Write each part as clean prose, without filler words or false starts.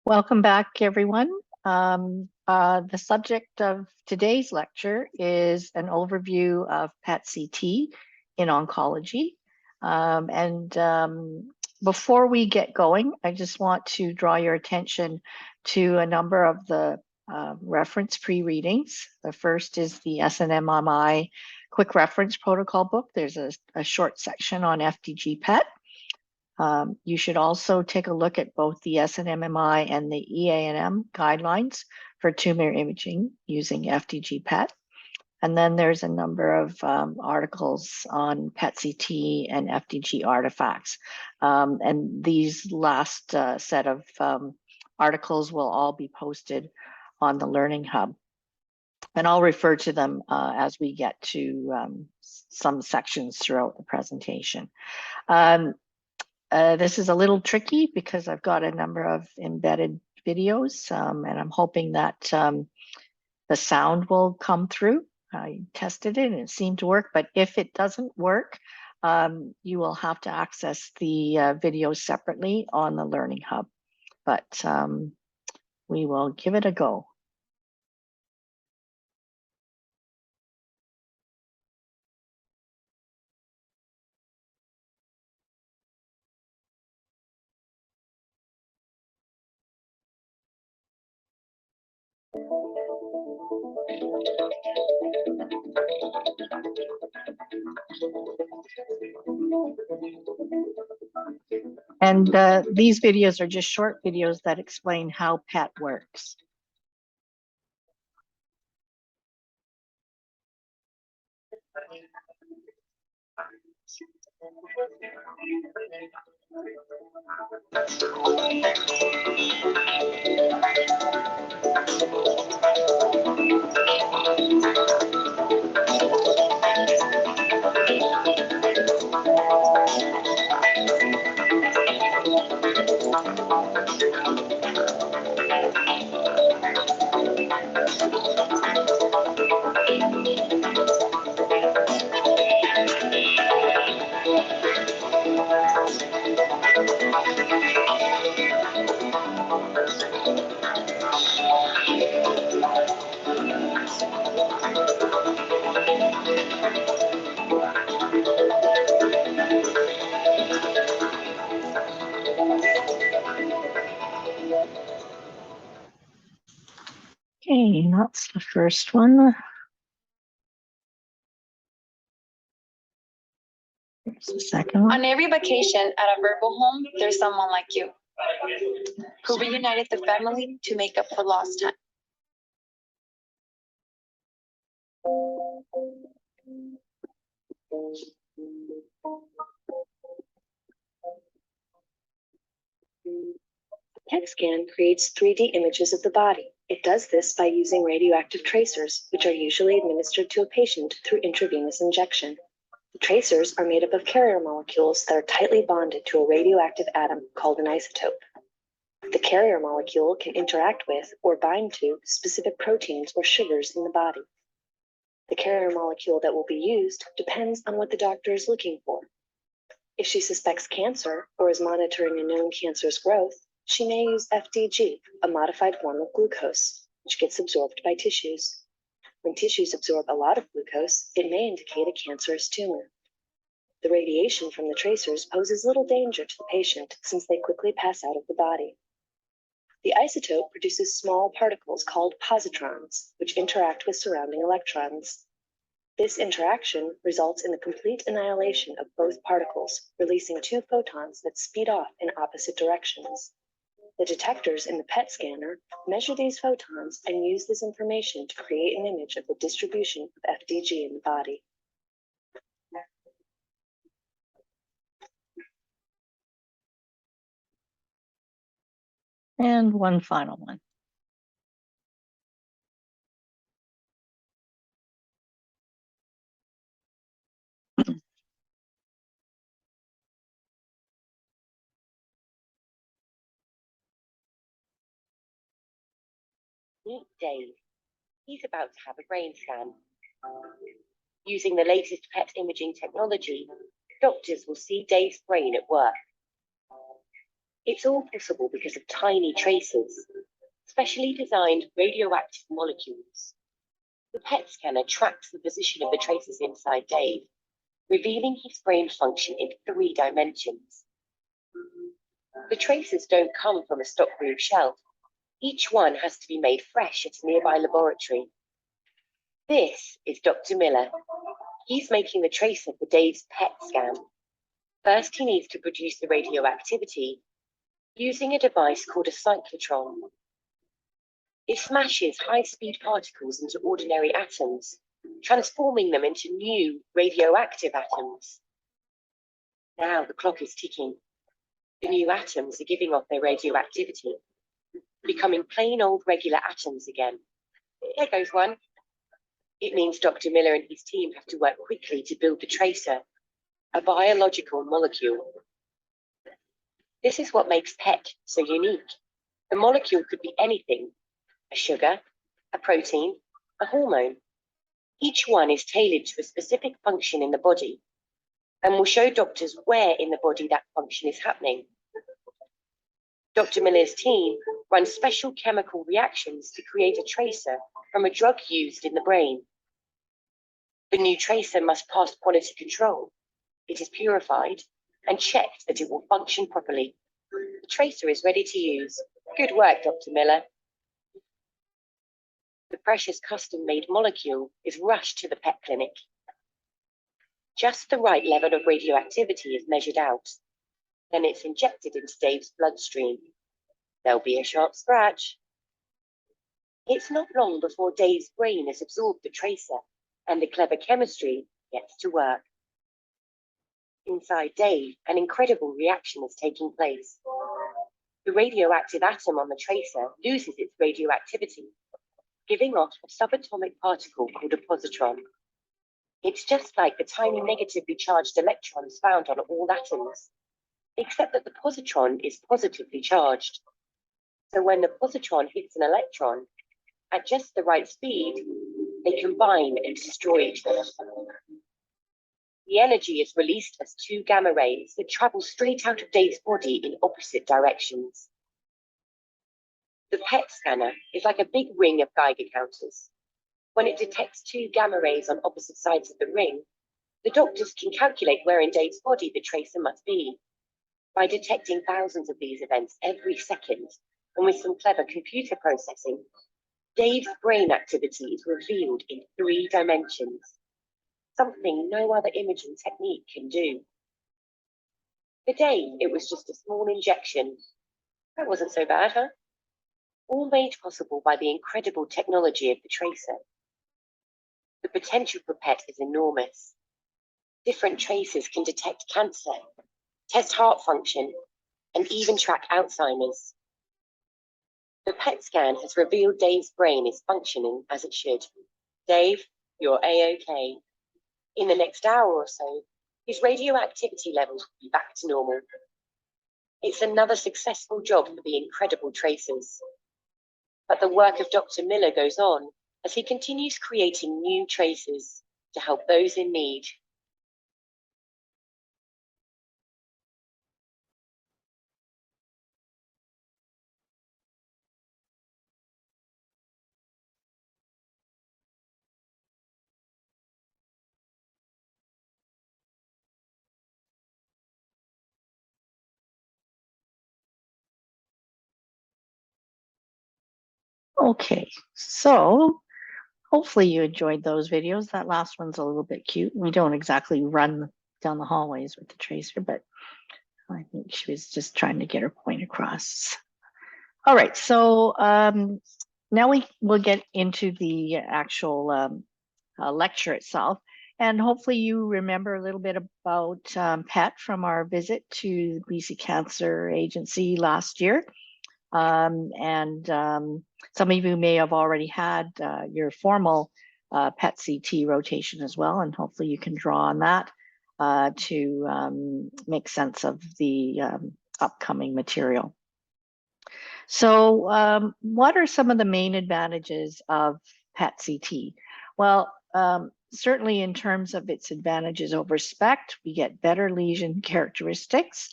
Welcome back, everyone. The subject of today's lecture is an overview of PET-CT in oncology. Before we get going, I just want to draw your attention to a number of the reference pre-readings. The first is the SNMMI Quick Reference Protocol book. There's a short section on FDG PET. You should also take a look at both the SNMMI and the EANM guidelines for tumor imaging using FDG PET. And then there's a number of articles on PET-CT and FDG artifacts. And these last set of articles will all be posted on the Learning Hub. And I'll refer to them as we get to some sections throughout the presentation. This is a little tricky because I've got a number of embedded videos and I'm hoping that the sound will come through. I tested it and it seemed to work, but if it doesn't work, you will have to access the videos separately on the Learning Hub, but we will give it a go. And these videos are just short videos that explain how PET works. Okay, that's the first one. Here's the second one. On every vacation at a verbal home, there's someone like you who reunited the family to make up for lost time. PET scan creates 3D images of the body. It does this by using radioactive tracers, which are usually administered to a patient through intravenous injection. The tracers are made up of carrier molecules that are tightly bonded to a radioactive atom called an isotope. The carrier molecule can interact with or bind to specific proteins or sugars in the body. The carrier molecule that will be used depends on what the doctor is looking for. If she suspects cancer or is monitoring a known cancer's growth, she may use FDG, a modified form of glucose, which gets absorbed by tissues. When tissues absorb a lot of glucose, it may indicate a cancerous tumor. The radiation from the tracers poses little danger to the patient since they quickly pass out of the body. The isotope produces small particles called positrons, which interact with surrounding electrons. This interaction results in the complete annihilation of both particles, releasing two photons that speed off in opposite directions. The detectors in the PET scanner measure these photons and use this information to create an image of the distribution of FDG in the body. And one final one. Meet Dave. He's about to have a brain scan. Using the latest PET imaging technology, doctors will see Dave's brain at work. It's all possible because of tiny tracers, specially designed radioactive molecules. The PET scanner tracks the position of the tracers inside Dave, revealing his brain function in 3 dimensions. The tracers don't come from a stockroom shelf. Each one has to be made fresh at a nearby laboratory. This is Dr. Miller. He's making the tracer for Dave's PET scan. First, he needs to produce the radioactivity using a device called a cyclotron. It smashes high-speed particles into ordinary atoms, transforming them into new radioactive atoms. Now the clock is ticking. The new atoms are giving off their radioactivity, becoming plain old regular atoms again. There goes one. It means Dr. Miller and his team have to work quickly to build the tracer, a biological molecule. This is what makes PET so unique. The molecule could be anything: a sugar, a protein, a hormone. Each one is tailored to a specific function in the body and will show doctors where in the body that function is happening. Dr. Miller's team runs special chemical reactions to create a tracer from a drug used in the brain. The new tracer must pass quality control. It is purified and checked that it will function properly. The tracer is ready to use. Good work, Dr. Miller. The precious custom-made molecule is rushed to the PET clinic. Just the right level of radioactivity is measured out. Then it's injected into Dave's bloodstream. There'll be a sharp scratch. It's not long before Dave's brain has absorbed the tracer and the clever chemistry gets to work. Inside Dave, an incredible reaction is taking place. The radioactive atom on the tracer loses its radioactivity, giving off a subatomic particle called a positron. It's just like the tiny negatively charged electrons found on all atoms, except that the positron is positively charged. So when the positron hits an electron, at just the right speed, they combine and destroy each other. The energy is released as 2 gamma rays that travel straight out of Dave's body in opposite directions. The PET scanner is like a big ring of Geiger counters. When it detects 2 gamma rays on opposite sides of the ring, the doctors can calculate where in Dave's body the tracer must be. By detecting thousands of these events every second, and with some clever computer processing, Dave's brain activity is revealed in 3 dimensions, something no other imaging technique can do. For Dave, it was just a small injection. That wasn't so bad, huh? All made possible by the incredible technology of the tracer. The potential for PET is enormous. Different tracers can detect cancer, test heart function, and even track Alzheimer's. The PET scan has revealed Dave's brain is functioning as it should. Dave, you're A-OK. In the next hour or so, his radioactivity levels will be back to normal. It's another successful job for the incredible tracers. But the work of Dr. Miller goes on as he continues creating new tracers to help those in need. Okay, so hopefully you enjoyed those videos. That last one's a little bit cute. We don't exactly run down the hallways with the tracer, but I think she was just trying to get her point across. All right, so now we will get into the actual lecture itself. And hopefully you remember a little bit about PET from our visit to the BC Cancer Agency last year. Some of you may have already had your formal PET CT rotation as well, and hopefully you can draw on that to make sense of the upcoming material. So what are some of the main advantages of PET CT? Well, certainly in terms of its advantages over SPECT, we get better lesion characteristics.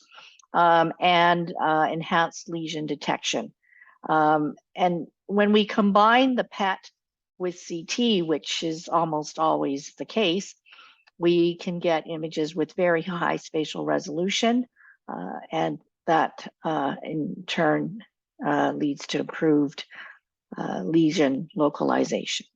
and enhanced lesion detection. And when we combine the PET with CT, which is almost always the case, we can get images with very high spatial resolution, and that in turn leads to improved lesion localization.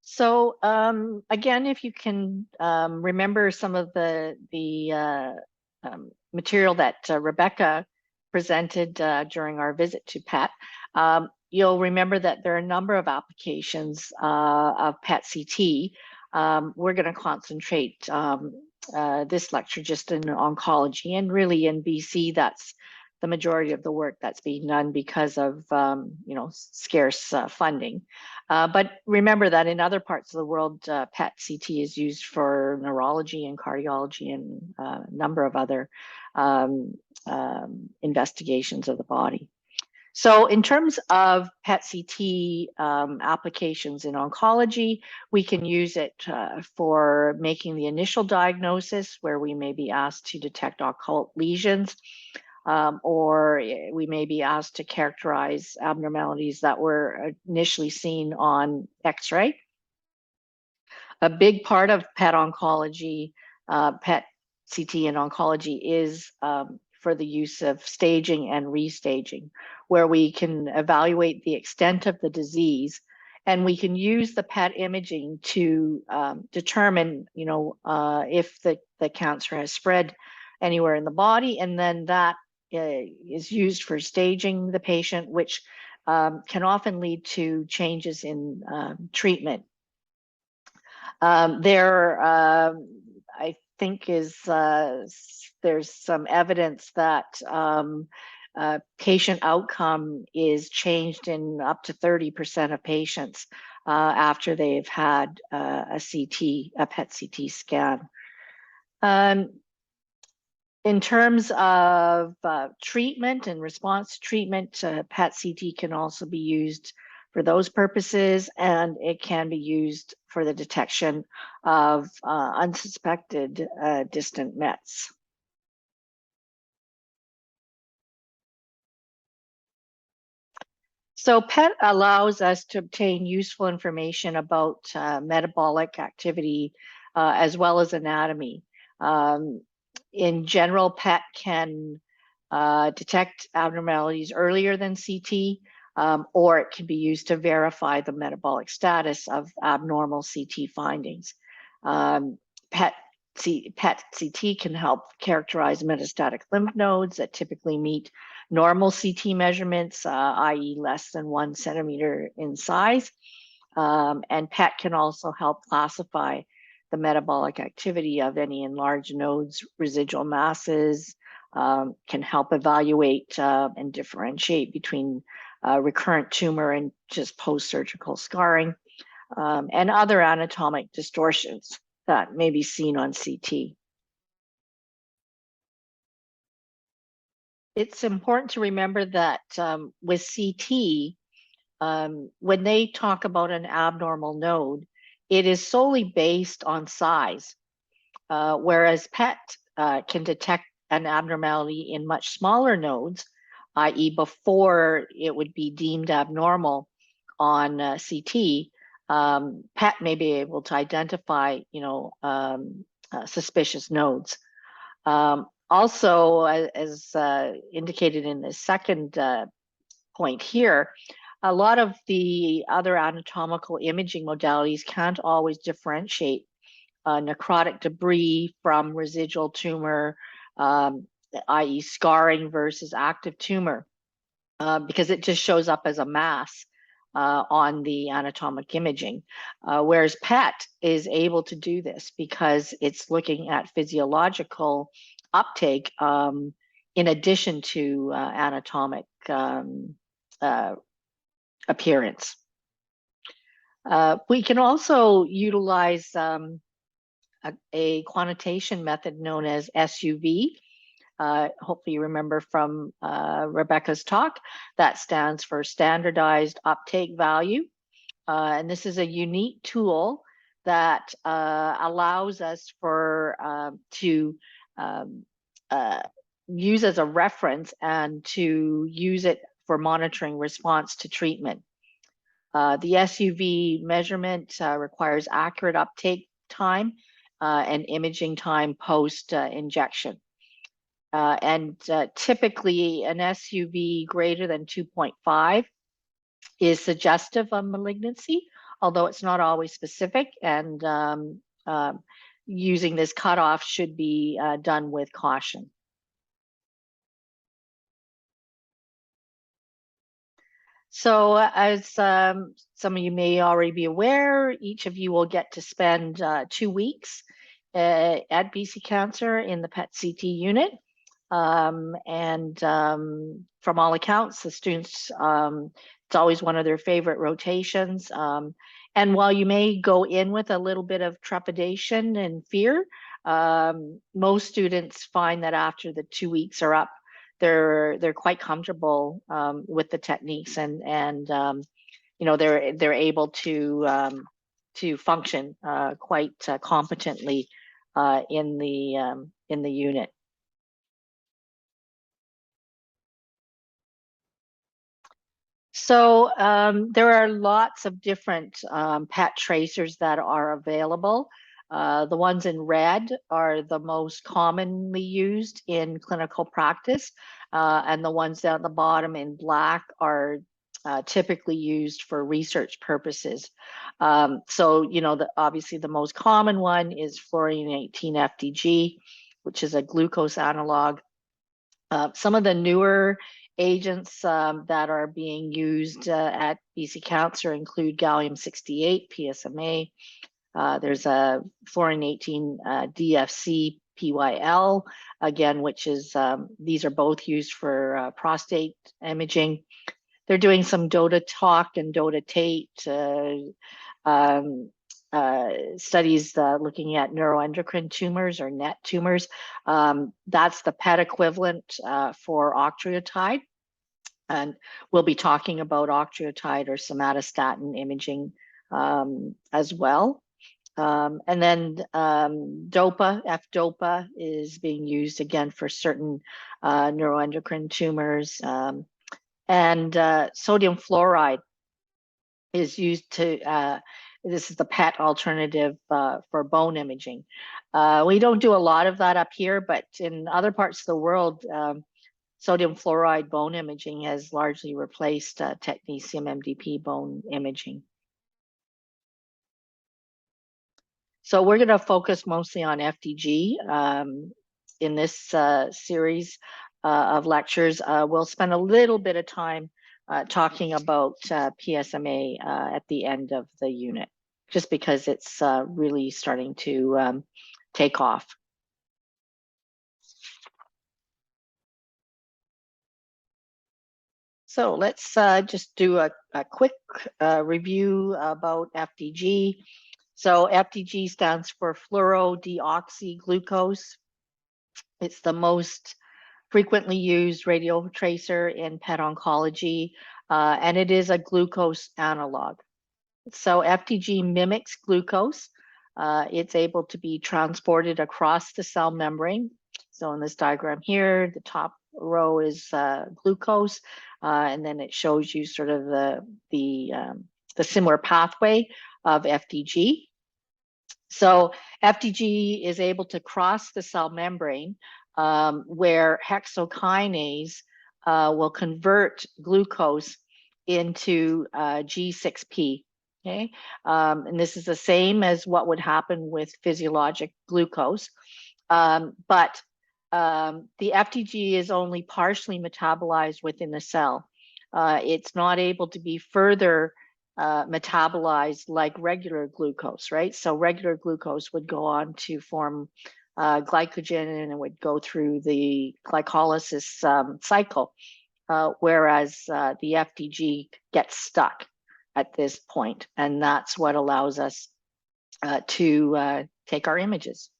So again, if you can remember some of the material that Rebecca presented during our visit to PET, you'll remember that there are a number of applications of PET-CT. We're going to concentrate this lecture just in oncology, and really in BC, that's the majority of the work that's being done because of scarce funding. But remember that in other parts of the world, PET-CT is used for neurology and cardiology and a number of other investigations of the body. So in terms of PET-CT applications in oncology, we can use it for making the initial diagnosis, where we may be asked to detect occult lesions, or we may be asked to characterize abnormalities that were initially seen on X-ray. A big part of PET oncology, PET-CT in oncology is for the use of staging and restaging, where we can evaluate the extent of the disease, and we can use the PET imaging to determine, if the cancer has spread anywhere in the body, and then that is used for staging the patient, which can often lead to changes in treatment. I think there's some evidence that patient outcome is changed in up to 30% of patients after they've had a PET-CT scan. In terms of treatment and response to treatment, PET-CT can also be used for those purposes, and it can be used for the detection of unsuspected distant METs. So PET allows us to obtain useful information about metabolic activity as well as anatomy. In general, PET can detect abnormalities earlier than CT, or it can be used to verify the metabolic status of abnormal CT findings. PET-CT can help characterize metastatic lymph nodes that typically meet normal CT measurements, i.e. less than 1 centimeter in size. And PET can also help classify the metabolic activity of any enlarged nodes, residual masses, can help evaluate and differentiate between recurrent tumor and just post-surgical scarring, and other anatomic distortions that may be seen on CT. It's important to remember that with CT, when they talk about an abnormal node, it is solely based on size, whereas PET can detect an abnormality in much smaller nodes, i.e. before it would be deemed abnormal on CT. PET may be able to identify, suspicious nodes. Also, as indicated in the second point here, a lot of the other anatomical imaging modalities can't always differentiate necrotic debris from residual tumor, i.e. scarring versus active tumor, because it just shows up as a mass on the anatomic imaging, whereas PET is able to do this because it's looking at physiological uptake in addition to anatomic appearance. We can also utilize a quantitation method known as SUV. Hopefully you remember from Rebecca's talk, that stands for standardized uptake value. And this is a unique tool that allows us to use as a reference and to use it for monitoring response to treatment. The SUV measurement requires accurate uptake time and imaging time post injection. Typically an SUV greater than 2.5 is suggestive of malignancy, although it's not always specific, and using this cutoff should be done with caution. So as some of you may already be aware, each of you will get to spend 2 weeks at BC Cancer in the PET-CT unit. From all accounts, the students, it's always one of their favorite rotations. And while you may go in with a little bit of trepidation and fear, most students find that after the 2 weeks are up, they're quite comfortable with the techniques, and you know, they're able to function quite competently in the unit. So there are lots of different PET tracers that are available. The ones in red are the most commonly used in clinical practice, and the ones down at the bottom in black are typically used for research purposes. So, you know, obviously the most common one is fluorine 18 FDG, which is a glucose analog. Some of the newer agents that are being used at BC Cancer include gallium-68, PSMA. There's a fluorine 18 DFC PYL, again, which is, these are both used for prostate imaging. They're doing some DOTA-TOC and DOTA-TATE studies looking at neuroendocrine tumors or NET tumors. That's the PET equivalent for octreotide. And we'll be talking about octreotide or somatostatin imaging as well. And then DOPA, F-DOPA is being used again for certain neuroendocrine tumors. And sodium fluoride is used to, this is the PET alternative for bone imaging. We don't do a lot of that up here, but in other parts of the world, sodium fluoride bone imaging has largely replaced technetium MDP bone imaging. So we're going to focus mostly on FDG in this series of lectures. We'll spend a little bit of time talking about PSMA at the end of the unit, just because it's really starting to take off. So let's just do a quick review about FDG. So FDG stands for fluorodeoxyglucose. It's the most frequently used radio tracer in PET oncology, and it is a glucose analog. So FDG mimics glucose. It's able to be transported across the cell membrane. So in this diagram here, the top row is glucose, and then it shows you sort of the similar pathway of FDG. So FDG is able to cross the cell membrane where hexokinase will convert glucose into G6P. Okay, and this is the same as what would happen with physiologic glucose, but the FDG is only partially metabolized within the cell. It's not able to be further metabolized like regular glucose, right? So regular glucose would go on to form glycogen, and it would go through the glycolysis cycle, whereas the FDG gets stuck at this point, and that's what allows us to take our images.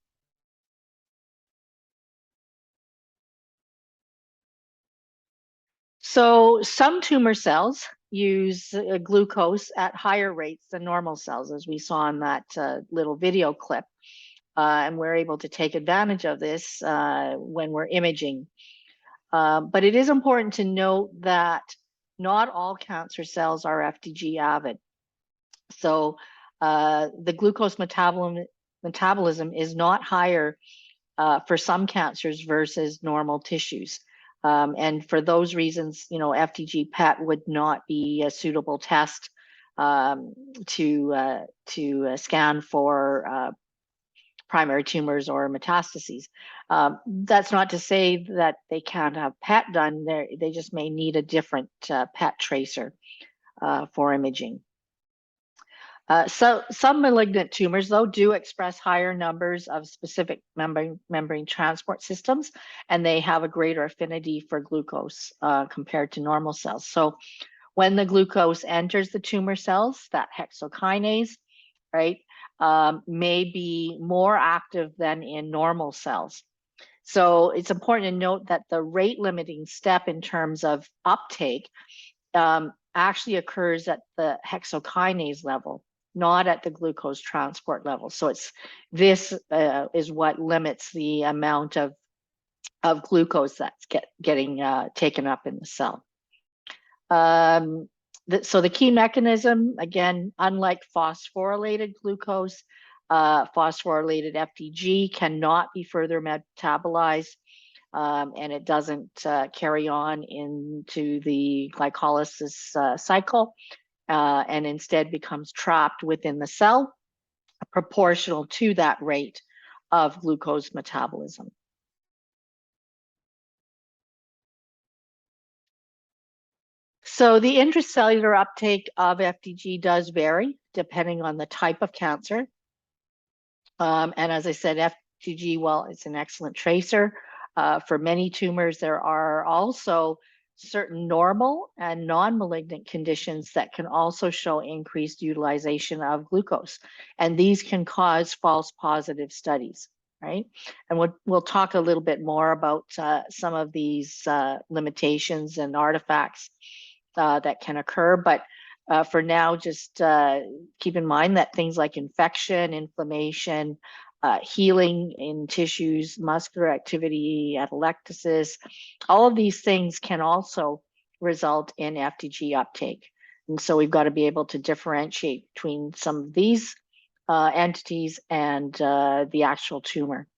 So some tumor cells use glucose at higher rates than normal cells, as we saw in that little video clip. And we're able to take advantage of this when we're imaging. But it is important to note that not all cancer cells are FDG avid. So the glucose metabolism is not higher for some cancers versus normal tissues. And for those reasons, FDG PET would not be a suitable test to scan for primary tumors or metastases. That's not to say that they can't have PET done. They just may need a different PET tracer for imaging. So some malignant tumors, though, do express higher numbers of specific membrane transport systems, and they have a greater affinity for glucose compared to normal cells. So when the glucose enters the tumor cells, that hexokinase, right, may be more active than in normal cells. So it's important to note that the rate limiting step in terms of uptake actually occurs at the hexokinase level, not at the glucose transport level. So this is what limits the amount of glucose that's getting taken up in the cell. So the key mechanism, again, unlike phosphorylated glucose, phosphorylated FDG cannot be further metabolized, and it doesn't carry on into the glycolysis cycle, and instead becomes trapped within the cell, proportional to that rate of glucose metabolism. So the intracellular uptake of FDG does vary depending on the type of cancer. And as I said, FDG, well, it's an excellent tracer. For many tumors, there are also certain normal and non-malignant conditions that can also show increased utilization of glucose. And these can cause false positive studies, right? And we'll talk a little bit more about some of these limitations and artifacts that can occur. But for now, just keep in mind that things like infection, inflammation, healing in tissues, muscular activity, atelectasis, all of these things can also result in FDG uptake. And so we've got to be able to differentiate between some of these entities and the actual tumor.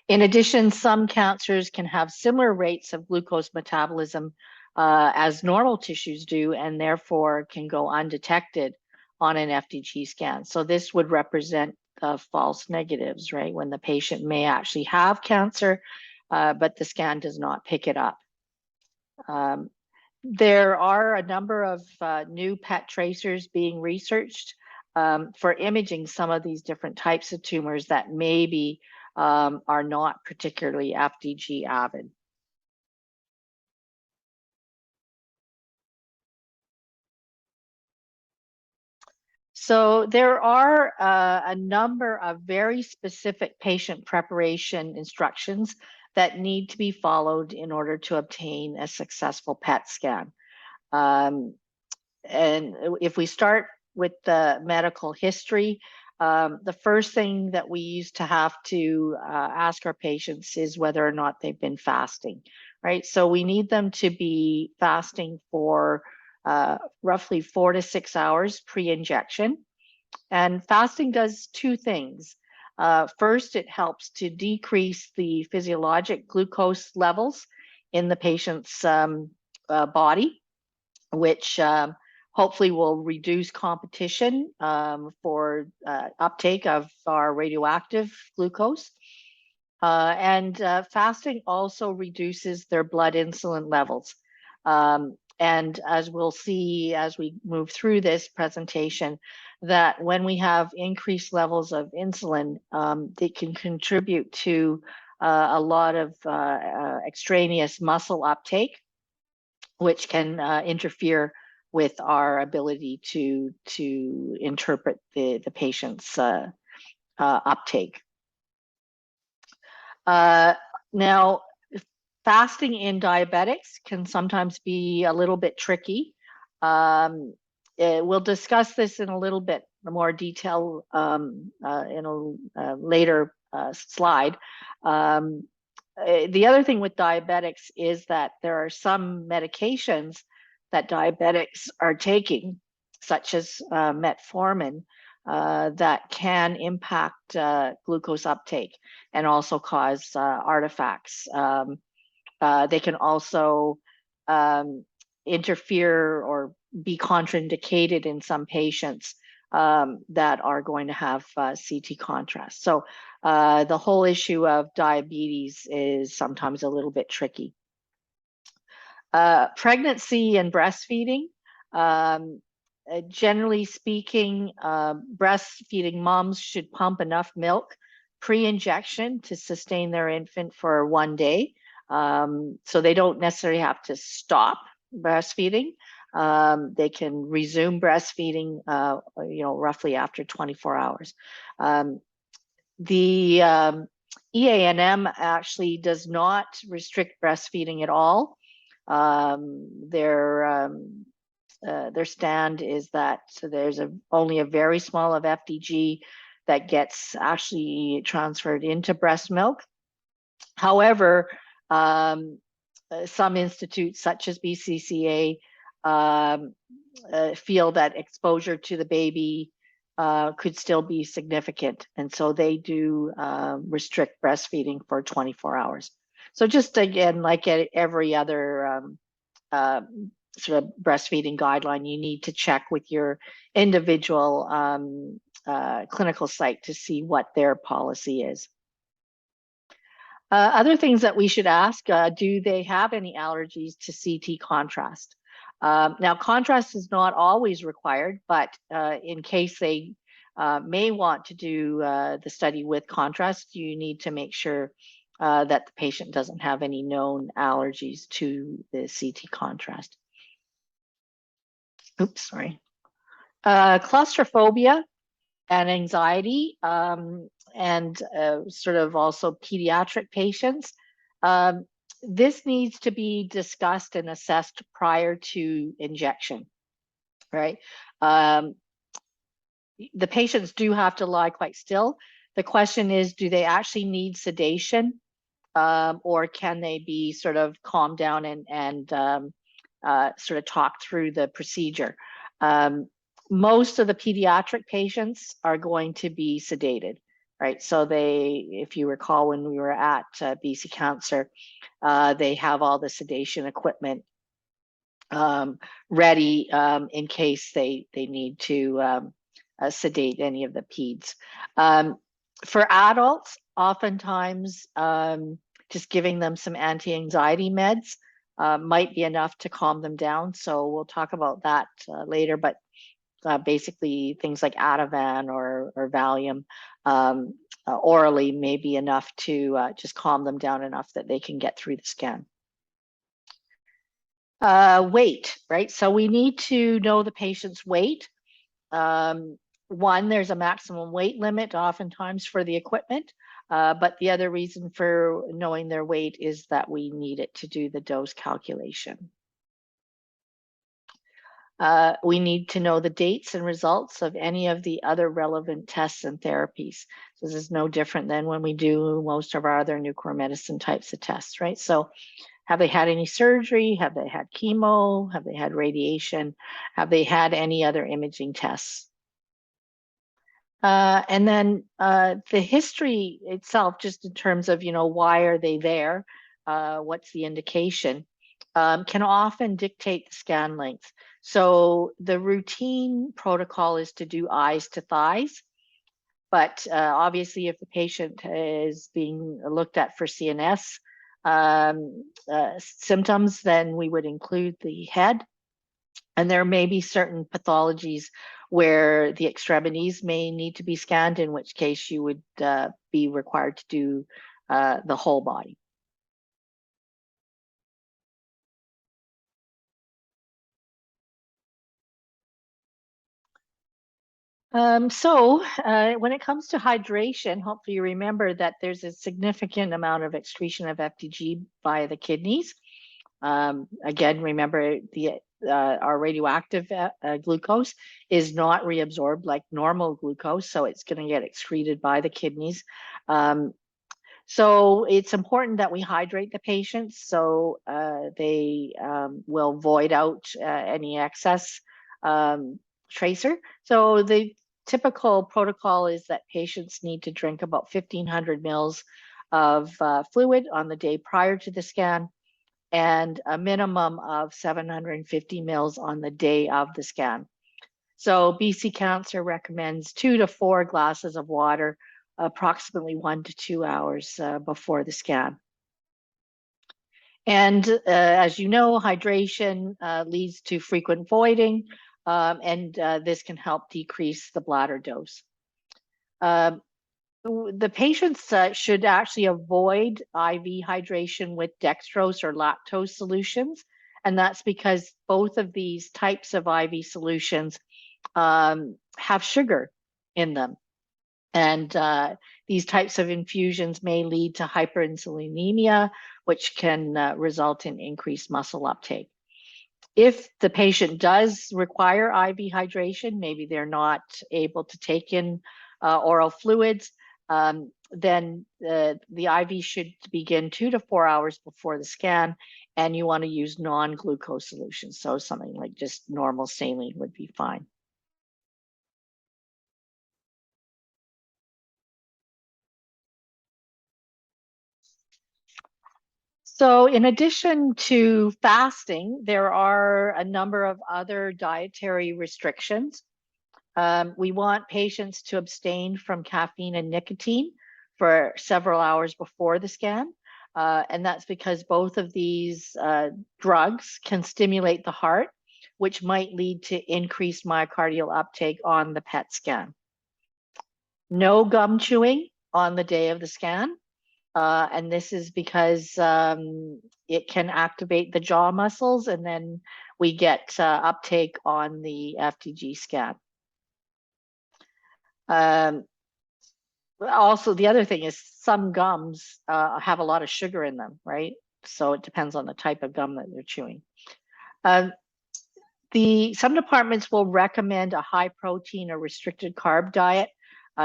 In addition, some cancers can have similar rates of glucose metabolism as normal tissues do, and therefore can go undetected on an FDG scan. So this would represent false negatives, right? When the patient may actually have cancer, but the scan does not pick it up. There are a number of new PET tracers being researched for imaging some of these different types of tumors that maybe are not particularly FDG avid. So there are a number of very specific patient preparation instructions that need to be followed in order to obtain a successful PET scan. And if we start with the medical history, the first thing that we used to have to ask our patients is whether or not they've been fasting, right? So we need them to be fasting for roughly 4 to 6 hours pre-injection. And fasting does two things. First, it helps to decrease the physiologic glucose levels in the patient's body, which hopefully will reduce competition for uptake of our radioactive glucose. And fasting also reduces their blood insulin levels. And as we'll see as we move through this presentation, that when we have increased levels of insulin, they can contribute to a lot of extraneous muscle uptake, which can interfere with our ability to interpret the patient's uptake. Now, fasting in diabetics can sometimes be a little bit tricky We'll discuss this in a little bit more detail in a later slide. The other thing with diabetics is that there are some medications that diabetics are taking, such as metformin, that can impact glucose uptake and also cause artifacts. They can also interfere or be contraindicated in some patients that are going to have CT contrast. So the whole issue of diabetes is sometimes a little bit tricky. Pregnancy and breastfeeding. Generally speaking, breastfeeding moms should pump enough milk pre-injection to sustain their infant for 1 day. So they don't necessarily have to stop breastfeeding. They can resume breastfeeding, roughly after 24 hours. The EANM actually does not restrict breastfeeding at all. Their stand is that there's only a very small of FDG that gets actually transferred into breast milk. However, some institutes such as BCCA feel that exposure to the baby could still be significant. And so they do restrict breastfeeding for 24 hours. So just again, like every other sort of breastfeeding guideline, you need to check with your individual clinical site to see what their policy is. Other things that we should ask, do they have any allergies to CT contrast? Now, contrast is not always required, but in case they may want to do the study with contrast, you need to make sure that the patient doesn't have any known allergies to the CT contrast. Oops, sorry. Claustrophobia and anxiety, and sort of also pediatric patients. This needs to be discussed and assessed prior to injection, right? The patients do have to lie quite still. The question is, do they actually need sedation, or can they be sort of calmed down and sort of talk through the procedure? Most of the pediatric patients are going to be sedated, right? So if you recall, when we were at BC Cancer, they have all the sedation equipment ready in case they need to sedate any of the peds. For adults, oftentimes just giving them some anti-anxiety meds might be enough to calm them down. So we'll talk about that later, but basically things like Ativan or Valium orally may be enough to just calm them down enough that they can get through the scan. Weight, right? So we need to know the patient's weight. One, there's a maximum weight limit oftentimes for the equipment, but the other reason for knowing their weight is that we need it to do the dose calculation. We need to know the dates and results of any of the other relevant tests and therapies. So this is no different than when we do most of our other nuclear medicine types of tests, right? So have they had any surgery? Have they had chemo? Have they had radiation? Have they had any other imaging tests? And then the history itself, just in terms of, why are they there? What's the indication? Can often dictate the scan length. So the routine protocol is to do eyes to thighs. But obviously, if the patient is being looked at for CNS symptoms, then we would include the head. And there may be certain pathologies where the extremities may need to be scanned, in which case you would be required to do the whole body. So when it comes to hydration, hopefully you remember that there's a significant amount of excretion of FDG via the kidneys. Again, remember the our radioactive glucose is not reabsorbed like normal glucose, so it's going to get excreted by the kidneys. So it's important that we hydrate the patients so they will void out any excess tracer. So the typical protocol is that patients need to drink about 1,500 mils of fluid on the day prior to the scan, and a minimum of 750 mils on the day of the scan. So BC Cancer recommends 2 to 4 glasses of water approximately 1 to 2 hours before the scan. And as you know, hydration leads to frequent voiding, and this can help decrease the bladder dose. The patients should actually avoid IV hydration with dextrose or lactose solutions. And that's because both of these types of IV solutions have sugar in them. And these types of infusions may lead to hyperinsulinemia, which can result in increased muscle uptake. If the patient does require IV hydration, maybe they're not able to take in oral fluids, then the IV should begin 2 to 4 hours before the scan, and you want to use non-glucose solutions. So something like just normal saline would be fine. So in addition to fasting, there are a number of other dietary restrictions. We want patients to abstain from caffeine and nicotine for several hours before the scan. And that's because both of these drugs can stimulate the heart, which might lead to increased myocardial uptake on the PET scan. No gum chewing on the day of the scan. And this is because it can activate the jaw muscles, and then we get uptake on the FDG scan. Also, the other thing is some gums have a lot of sugar in them, right? So it depends on the type of gum that they're chewing. Some departments will recommend a high protein or restricted carb diet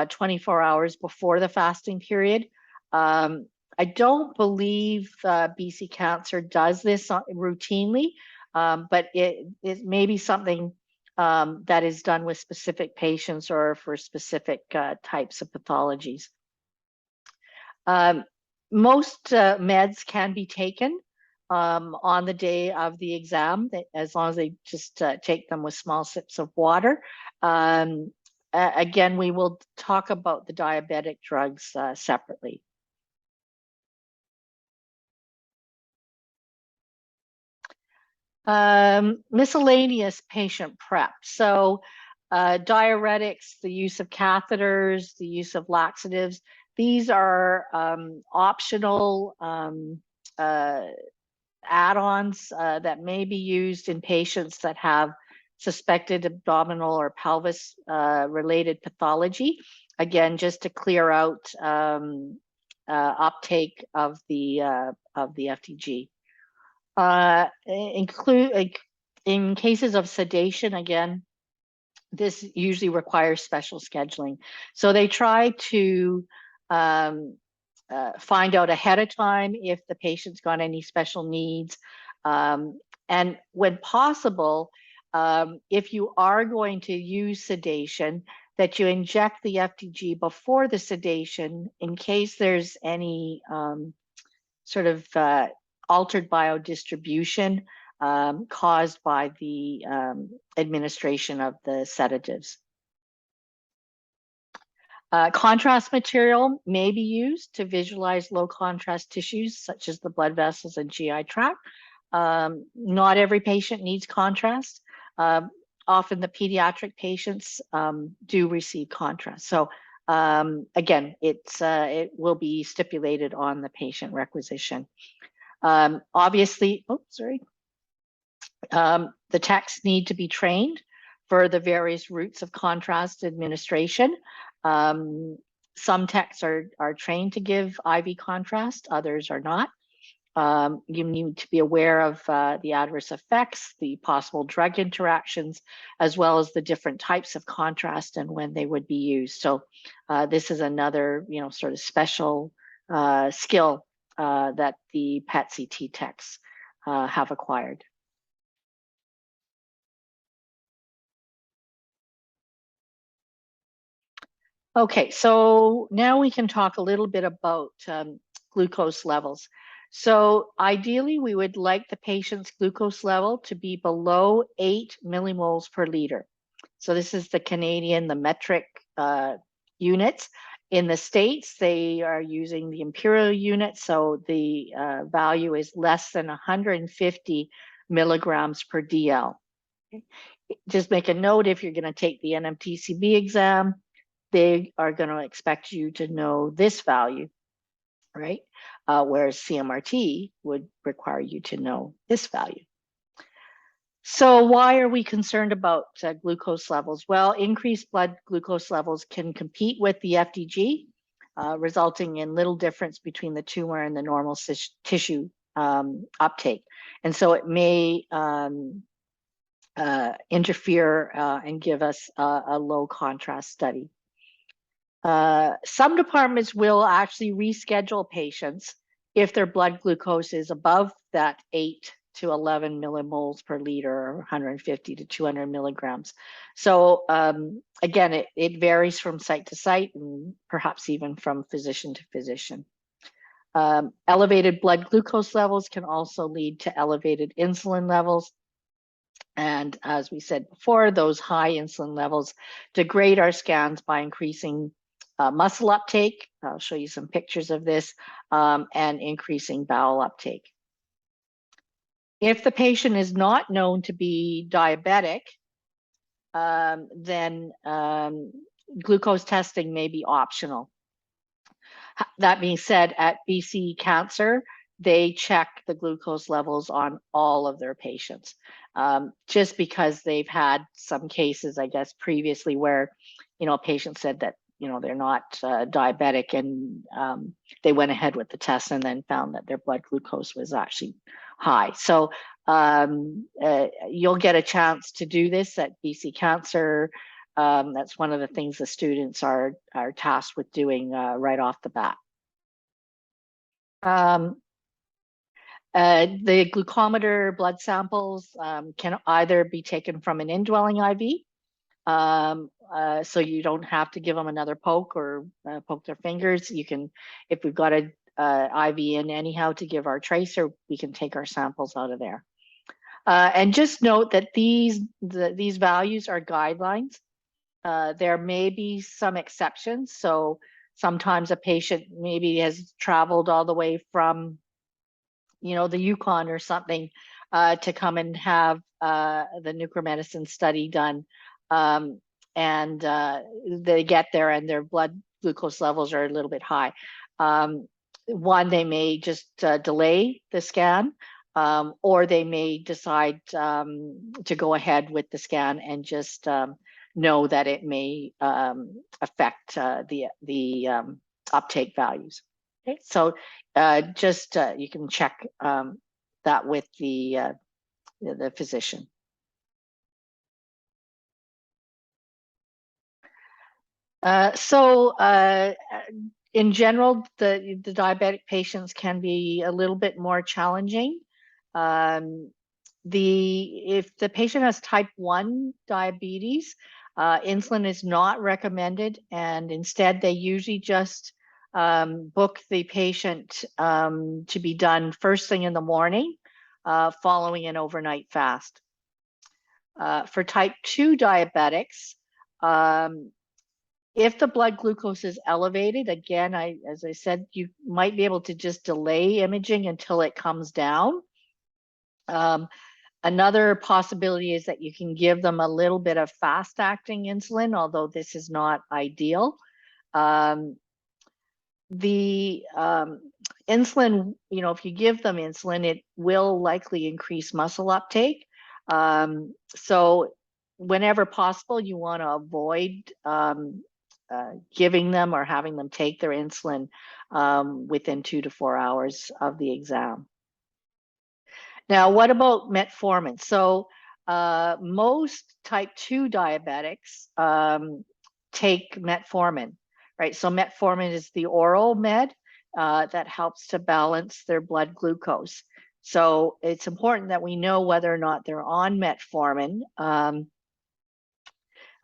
24 hours before the fasting period. I don't believe BC Cancer does this routinely, but it may be something that is done with specific patients or for specific types of pathologies. Most meds can be taken on the day of the exam, as long as they just take them with small sips of water. Again, we will talk about the diabetic drugs separately. Miscellaneous patient prep. So diuretics, the use of catheters, the use of laxatives, these are optional add-ons that may be used in patients that have suspected abdominal or pelvis related pathology. Again, just to clear out uptake of the FDG. In cases of sedation, again, this usually requires special scheduling. So they try to find out ahead of time if the patient's got any special needs. And when possible, if you are going to use sedation, that you inject the FDG before the sedation in case there's any sort of altered biodistribution caused by the administration of the sedatives. Contrast material may be used to visualize low contrast tissues such as the blood vessels and GI tract. Not every patient needs contrast. Often the pediatric patients do receive contrast. So again, it will be stipulated on the patient requisition. Obviously, the techs need to be trained for the various routes of contrast administration. Some techs are trained to give IV contrast, others are not. You need to be aware of the adverse effects, the possible drug interactions, as well as the different types of contrast and when they would be used. So this is another, sort of special skill that the PET-CT techs have acquired. Okay, so now we can talk a little bit about glucose levels. So ideally, we would like the patient's glucose level to be below 8 millimoles per liter. So this is the Canadian, the metric units. In the States, they are using the imperial unit, so the value is less than 150 milligrams per DL. Just make a note, if you're going to take the NMTCB exam, they are going to expect you to know this value, right? Whereas CMRT would require you to know this value. So why are we concerned about glucose levels? Well, increased blood glucose levels can compete with the FDG, resulting in little difference between the tumor and the normal tissue uptake. And so it may interfere and give us a low contrast study. Some departments will actually reschedule patients if their blood glucose is above that 8 to 11 millimoles per liter, or 150 to 200 milligrams. So again, it varies from site to site and perhaps even from physician to physician. Elevated blood glucose levels can also lead to elevated insulin levels. And as we said before, those high insulin levels degrade our scans by increasing muscle uptake. I'll show you some pictures of this, and increasing bowel uptake. If the patient is not known to be diabetic, then glucose testing may be optional. That being said, at BC Cancer, they check the glucose levels on all of their patients, just because they've had some cases, I guess, previously where, a patient said that, they're not diabetic, and they went ahead with the test and then found that their blood glucose was actually high. So you'll get a chance to do this at BC Cancer. That's one of the things the students are tasked with doing right off the bat. The glucometer blood samples can either be taken from an indwelling IV, so you don't have to give them another poke or poke their fingers. You can, if we've got a IV in anyhow to give our tracer, we can take our samples out of there. And just note that these values are guidelines. There may be some exceptions. So sometimes a patient maybe has traveled all the way from, the Yukon or something to come and have the nuclear medicine study done. And they get there and their blood glucose levels are a little bit high. One, they may just delay the scan, or they may decide to go ahead with the scan and just know that it may affect the uptake values. Okay, so just you can check that with the physician. In general, the diabetic patients can be a little bit more challenging. If the patient has type 1 diabetes, insulin is not recommended, and instead they usually just book the patient to be done first thing in the morning, following an overnight fast. For type 2 diabetics, if the blood glucose is elevated, again, as I said, you might be able to just delay imaging until it comes down. Another possibility is that you can give them a little bit of fast-acting insulin, although this is not ideal. The insulin, if you give them insulin, it will likely increase muscle uptake. So whenever possible, you want to avoid giving them or having them take their insulin within 2 to 4 hours of the exam. Now, what about metformin? So most type 2 diabetics take metformin, right? So metformin is the oral med that helps to balance their blood glucose. So it's important that we know whether or not they're on metformin.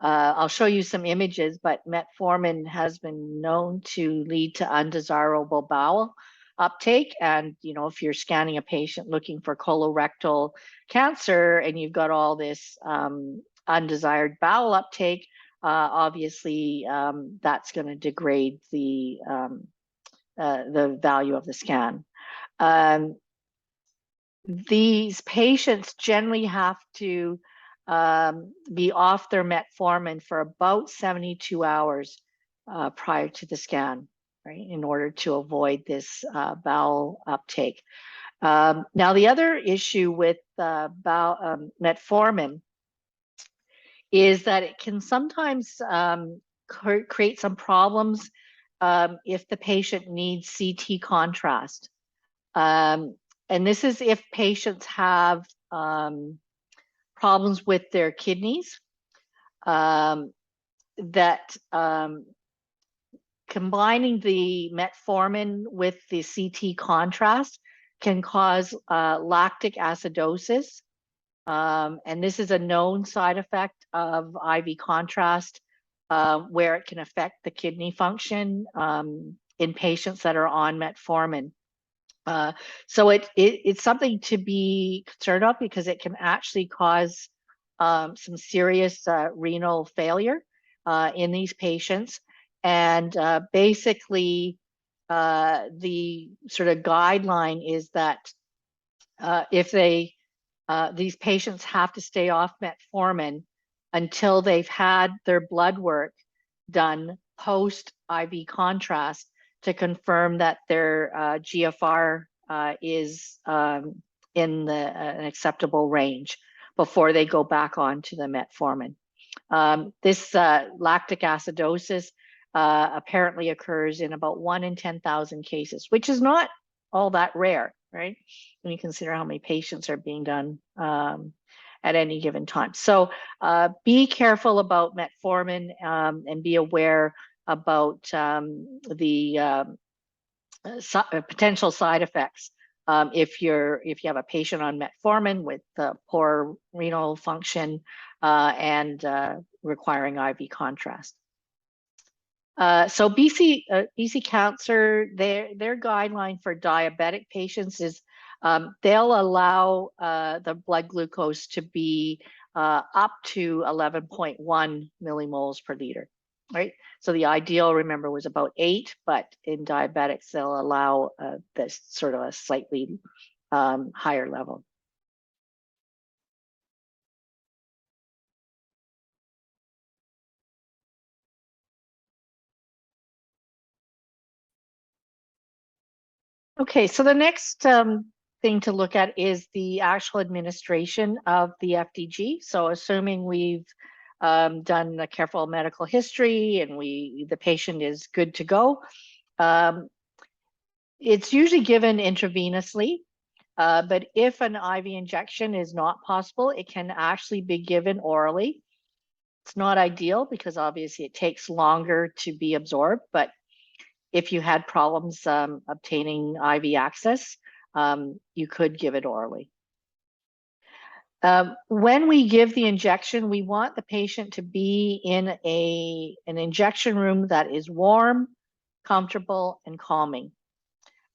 I'll show you some images, but metformin has been known to lead to undesirable bowel uptake. And, you know, if you're scanning a patient looking for colorectal cancer and you've got all this undesired bowel uptake, obviously that's going to degrade the value of the scan. These patients generally have to be off their metformin for about 72 hours prior to the scan, right, in order to avoid this bowel uptake. Now, the other issue with metformin is that it can sometimes create some problems if the patient needs CT contrast. And this is if patients have problems with their kidneys, that combining the metformin with the CT contrast can cause lactic acidosis. And this is a known side effect of IV contrast where it can affect the kidney function in patients that are on metformin. So it's something to be concerned of because it can actually cause some serious renal failure in these patients. And basically, the sort of guideline is that if these patients have to stay off metformin until they've had their blood work done post IV contrast to confirm that their GFR is in an acceptable range before they go back on to the metformin. This lactic acidosis apparently occurs in about 1 in 10,000 cases, which is not all that rare, right? When you consider how many patients are being done at any given time. So be careful about metformin and be aware about the potential side effects if you have a patient on metformin with poor renal function and requiring IV contrast. So BC Cancer, their guideline for diabetic patients is they'll allow the blood glucose to be up to 11.1 millimoles per liter, right? So the ideal, remember, was about 8, but in diabetics, they'll allow this sort of a slightly higher level. Okay, so the next thing to look at is the actual administration of the FDG. So assuming we've done a careful medical history and the patient is good to go, it's usually given intravenously, but if an IV injection is not possible, it can actually be given orally. It's not ideal because obviously it takes longer to be absorbed, but if you had problems obtaining IV access, you could give it orally. When we give the injection, we want the patient to be in an injection room that is warm, comfortable, and calming.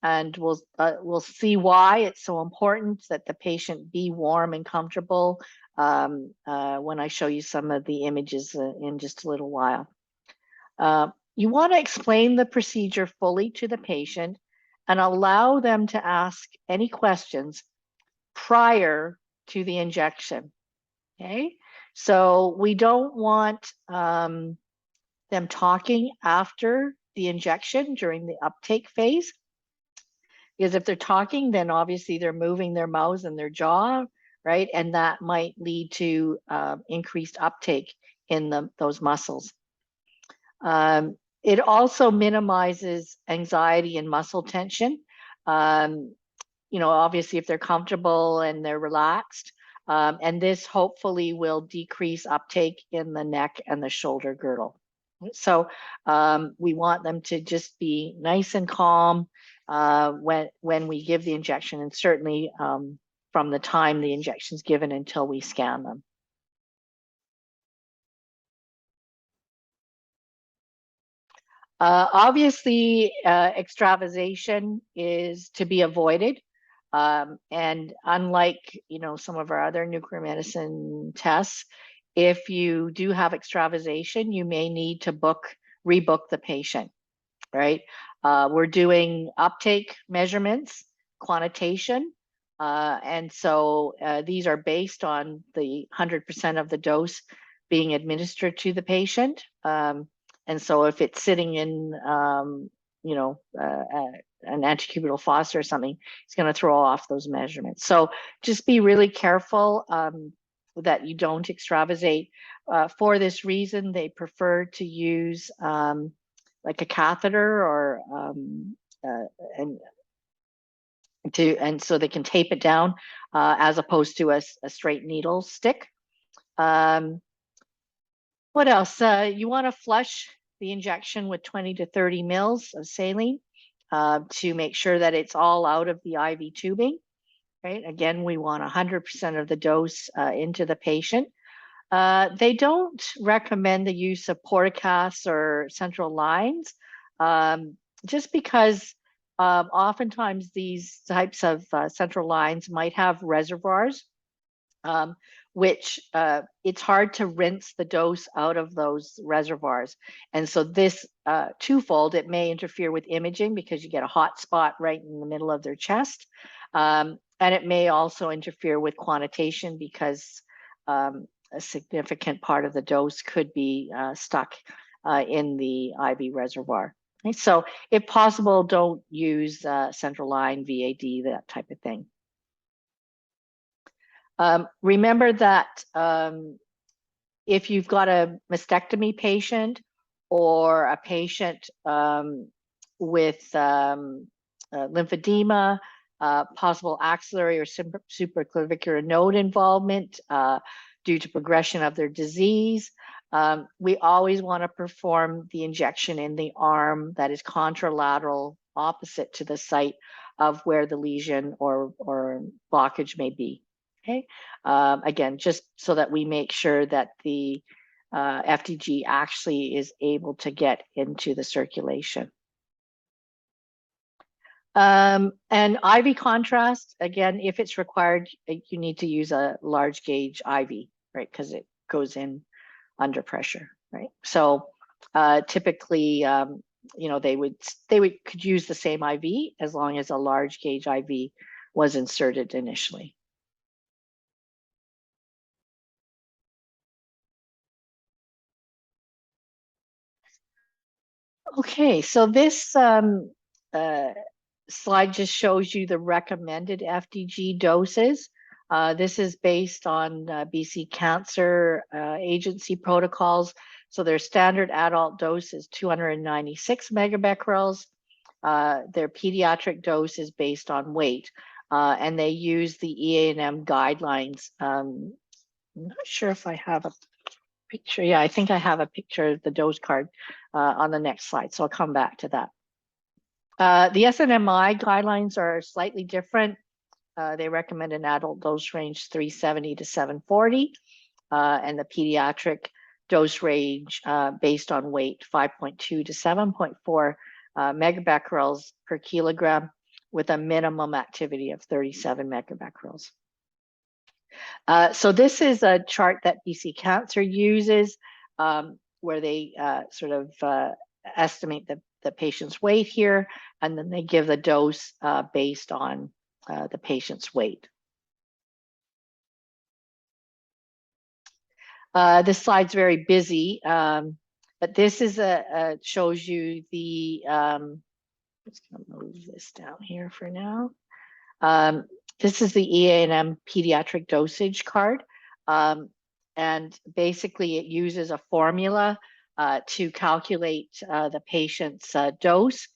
And we'll see why it's so important that the patient be warm and comfortable when I show you some of the images in just a little while. You want to explain the procedure fully to the patient and allow them to ask any questions prior to the injection. Okay, so we don't want them talking after the injection during the uptake phase, because if they're talking, then obviously they're moving their mouths and their jaw, right? And that might lead to increased uptake in those muscles. It also minimizes anxiety and muscle tension. obviously if they're comfortable and they're relaxed. And this hopefully will decrease uptake in the neck and the shoulder girdle. So we want them to just be nice and calm when we give the injection, and certainly from the time the injection is given until we scan them. Obviously, extravasation is to be avoided. And unlike, some of our other nuclear medicine tests, if you do have extravasation, you may need to rebook the patient, right? We're doing uptake measurements, quantitation, and so these are based on the 100% of the dose being administered to the patient. And so if it's sitting in, an antecubital fossa or something, it's going to throw off those measurements. So just be really careful that you don't extravasate. For this reason, they prefer to use like a catheter or and so they can tape it down as opposed to a straight needle stick. What else? You want to flush the injection with 20 to 30 mils of saline to make sure that it's all out of the IV tubing, right? Again, we want 100% of the dose into the patient. They don't recommend the use of portacasts or central lines, just because oftentimes these types of central lines might have reservoirs, which it's hard to rinse the dose out of those reservoirs. And so this twofold, it may interfere with imaging because you get a hot spot right in the middle of their chest. And it may also interfere with quantitation because a significant part of the dose could be stuck in the IV reservoir. Okay? So if possible, don't use central line, VAD, that type of thing. Remember that if you've got a mastectomy patient or a patient with lymphedema, possible axillary or supraclavicular node involvement due to progression of their disease, we always want to perform the injection in the arm that is contralateral opposite to the site of where the lesion or blockage may be. Okay. Again, just so that we make sure that the FDG actually is able to get into the circulation. And IV contrast, again, if it's required, you need to use a large gauge IV, right? Because it goes in under pressure, right? So typically, they could use the same IV as long as a large gauge IV was inserted initially. Okay, so this slide just shows you the recommended FDG doses. This is based on BC Cancer Agency protocols. So their standard adult dose is 296 megabecquerels. Their pediatric dose is based on weight, and they use the EANM guidelines. I'm not sure if I have a picture. Yeah, I think I have a picture of the dose card on the next slide, so I'll come back to that. The SNMI guidelines are slightly different. They recommend an adult dose range 370 to 740, and the pediatric dose range based on weight 5.2 to 7.4 megabecquerels per kilogram with a minimum activity of 37 megabecquerels. So this is a chart that BC Cancer uses where they sort of estimate the patient's weight here, and then they give the dose based on the patient's weight. This slide's very busy, but this is shows you the, I'm just gonna move this down here for now. This is the EANM pediatric dosage card. And basically it uses a formula to calculate the patient's dose.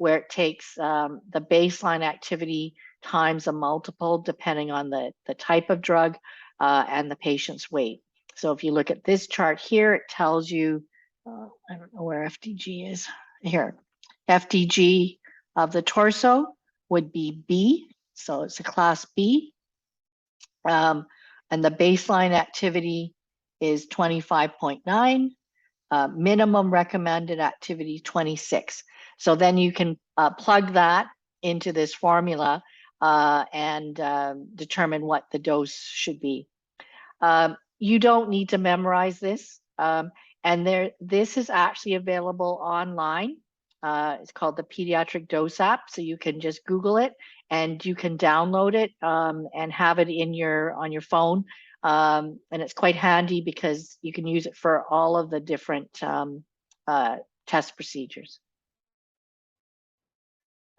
where it takes the baseline activity times a multiple depending on the type of drug and the patient's weight. So if you look at this chart here, it tells you, I don't know where FDG is here. FDG of the torso would be B, so it's a class B. And the baseline activity is 25.9, minimum recommended activity 26. So then you can plug that into this formula and determine what the dose should be. You don't need to memorize this. And this is actually available online. It's called the Pediatric Dose app. So you can just Google it and you can download it and have it in on your phone. And it's quite handy because you can use it for all of the different test procedures.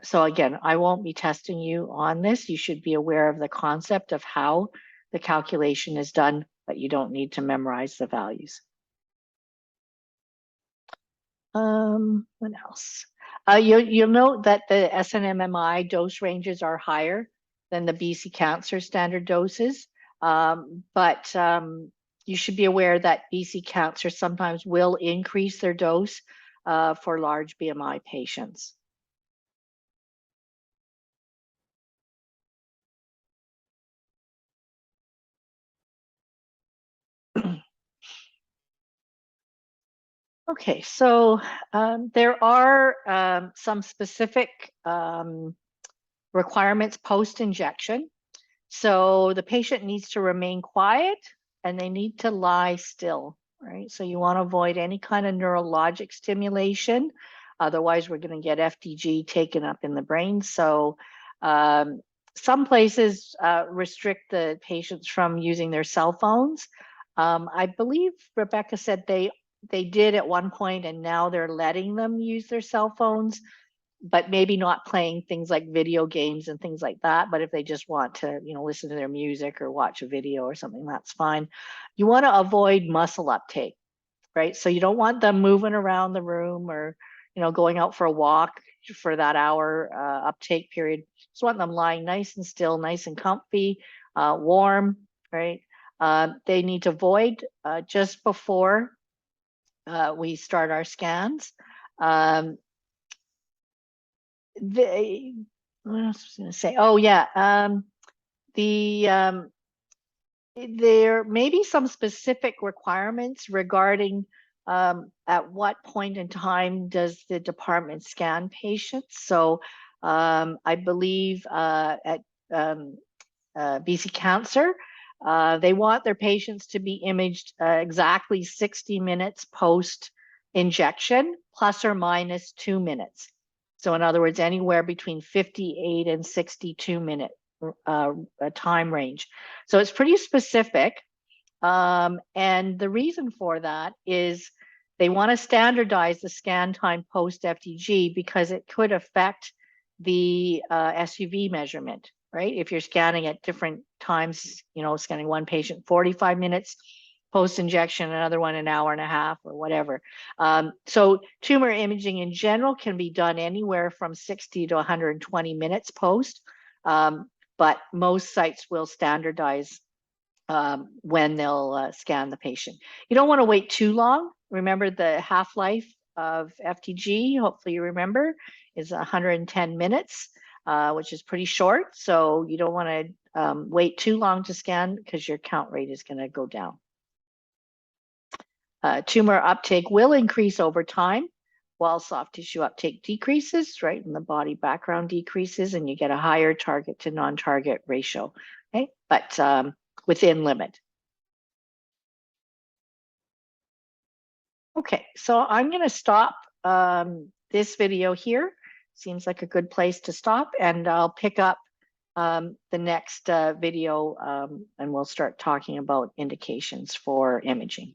So again, I won't be testing you on this. You should be aware of the concept of how the calculation is done, but you don't need to memorize the values. What else? You'll note that the SNMMI dose ranges are higher than the BC Cancer standard doses, but you should be aware that BC Cancer sometimes will increase their dose for large BMI patients. Okay, so there are some specific requirements post-injection. So the patient needs to remain quiet and they need to lie still, right? So you want to avoid any kind of neurologic stimulation. Otherwise, we're going to get FDG taken up in the brain. So some places restrict the patients from using their cell phones. I believe Rebecca said they did at one point and now they're letting them use their cell phones, but maybe not playing things like video games and things like that. But if they just want to, listen to their music or watch a video or something, that's fine. You want to avoid muscle uptake, right? So you don't want them moving around the room or, going out for a walk for that hour uptake period. Just want them lying nice and still, nice and comfy, warm, right? They need to void just before we start our scans. What else was I going to say? Oh yeah, there may be some specific requirements regarding at what point in time does the department scan patients. So I believe at BC Cancer, they want their patients to be imaged exactly 60 minutes post injection, plus or minus 2 minutes. So in other words, anywhere between 58 and 62 minute time range. So it's pretty specific. And the reason for that is they want to standardize the scan time post FDG because it could affect the SUV measurement, right? If you're scanning at different times, scanning one patient 45 minutes post-injection, another one an hour and a half or whatever. So tumor imaging in general can be done anywhere from 60 to 120 minutes post, but most sites will standardize when they'll scan the patient. You don't want to wait too long. Remember the half-life of FDG, hopefully you remember, is 110 minutes, which is pretty short. So you don't want to wait too long to scan because your count rate is going to go down. Tumor uptake will increase over time while soft tissue uptake decreases, right? And the body background decreases and you get a higher target to non-target ratio, okay? But within limit. Okay, so I'm going to stop this video here. Seems like a good place to stop, and I'll pick up the next video and we'll start talking about indications for imaging.